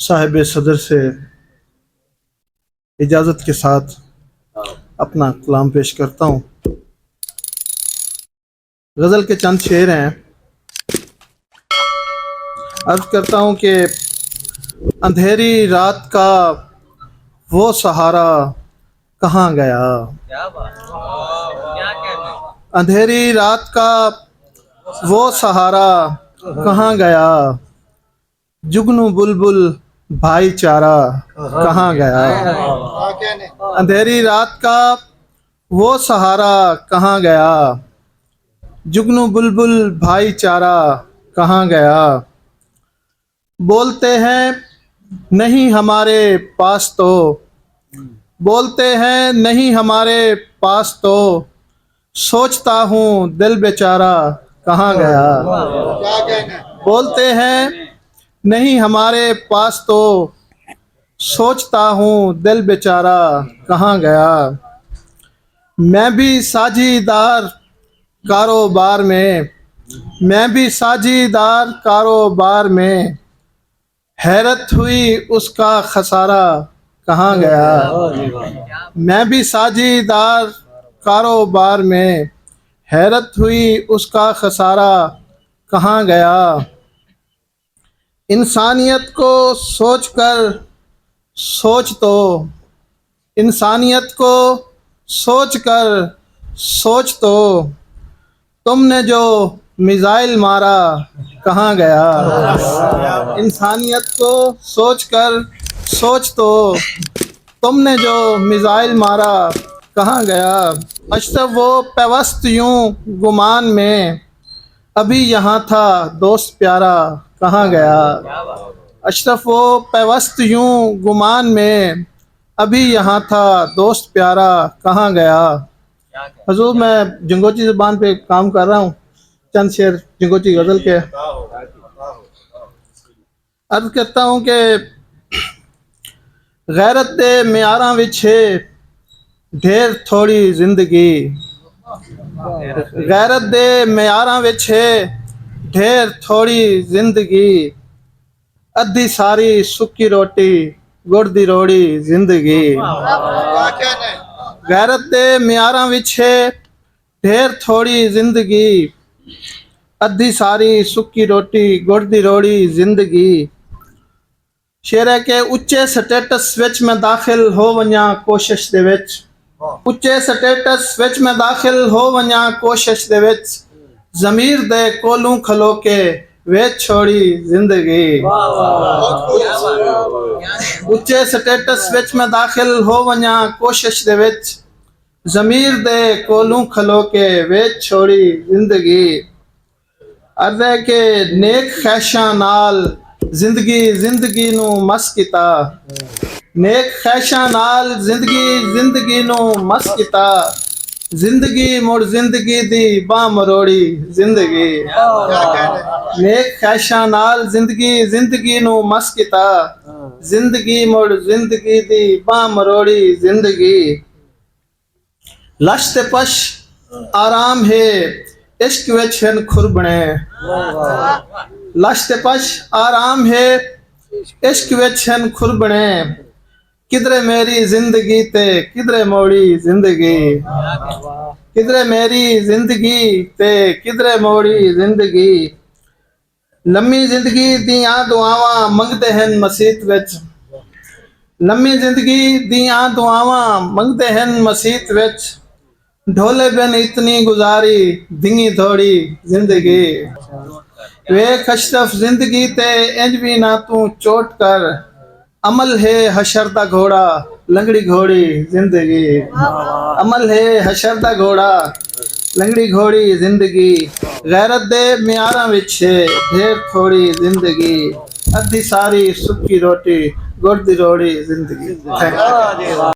साहिब सदर से इजाज़त के साथ अपना कलाम पेश करता हूँ। गज़ल के चंद शेर हैं। अर्ज़ करता हूँ कि अंधेरी रात का वो सहारा कहाँ गया। अंधेरी रात का वो सहारा कहाँ गया। जुगनू बुलबुल भाईचारा कहाँ गया। अंधेरी रात का वो सहारा कहाँ गया। जुगनू बुलबुल भाईचारा कहाँ गया। बोलते हैं नहीं हमारे पास तो, बोलते हैं नहीं हमारे पास तो, सोचता हूँ दिल बेचारा कहाँ गया। बोलते हैं नहीं हमारे पास तो, सोचता हूँ दिल बेचारा कहाँ गया। मैं भी साझीदार कारोबार में, मैं भी साझीदार कारोबार में, हैरत हुई उसका खसारा कहाँ गया। मैं भी साझीदार कारोबार में, हैरत हुई उसका खसारा कहाँ गया। इंसानियत को सोचकर सोच तो, इंसानियत को सोचकर सोच तो, तुमने जो मिसाइल मारा कहाँ गया। इंसानियत को सोचकर सोच तो, तुमने जो मिसाइल मारा कहाँ गया। अशरफ वो पैवस्त यूं गुमान में, अभी यहाँ था दोस्त प्यारा कहाँ गया। अशरफ वो पैवस्त यूं गुमान में, अभी यहाँ था दोस्त प्यारा कहाँ गया। हुजूर मैं जंगोची ज़बान पे काम कर रहा हूँ। चंद शेर जंगोची गज़ल के अर्ज़ करता हूँ कि गैरत दे म्यारां विच है ढेर थोड़ी जिंदगी। गैरत दे म्यारां विच है ढेर थोड़ी जिंदगी, अद्धी सारी सुक्की रोटी गुड़ दी रोड़ी जिंदगी। गैरत दे म्यारां विच है ढेर थोड़ी जिंदगी, अद्धी सारी सुक्की रोटी गुड़ दी रोड़ी जिंदगी। शेर है कि उच्चे स्टेटस विच मैं दाखिल हो वञा कोशिश दे विच, उच्चे स्टेटस विच मैं दाखिल हो वञा कोशिश दे विच, ज़मीर दे कोलू खलो के वेच छोड़ी जिंदगी। उच्चे स्टेटस विच मैं दाखिल हो वञा कोशिश दे विच, ज़मीर दे कोलू खलो के वेच छोड़ी जिंदगी। अर्ज़ है कि नेक ख्वाहिशां नाल जिंदगी जिंदगी नू मस कीता, नेक ख्वाहिशां नाल जिंदगी नू मस कीता, जिंदगी मुड़ जिंदगी दी बां मरोड़ी जिंदगी। नेक ख्वाहिशां नाल जिंदगी नू मस कीता, जिंदगी मुड़ जिंदगी दी बां मरोड़ी जिंदगी। लश ते पश आराम है इश्क विच हन खुरबने, लश ते पश आराम है इश्क विच हन खुरबने, किधरे मेरी जिंदगी ते किधरे मोड़ी जिंदगी। किधरे मेरी जिंदगी ते किधरे मोड़ी जिंदगी, लम्मी जिंदगी दियां दुआवां मंगदे हन मसीत विच, लम्मी जिंदगी दियां दुआवां मंगदे हन मसीत विच, ढोले बिन इतनी गुजारी धींगी थोड़ी जिंदगी। वेख अशरफ जिंदगी ते इंज भी ना तू चोट कर, अमल है हशर दा घोड़ा लंगड़ी घोड़ी जिंदगी। अमल है हशर दा घोड़ा लंगड़ी घोड़ी जिंदगी। गैरत दे म्यारां विच है ढेर थोड़ी जिंदगी, अद्धी सारी सुक्की रोटी गुड़ दी रोड़ी जिंदगी।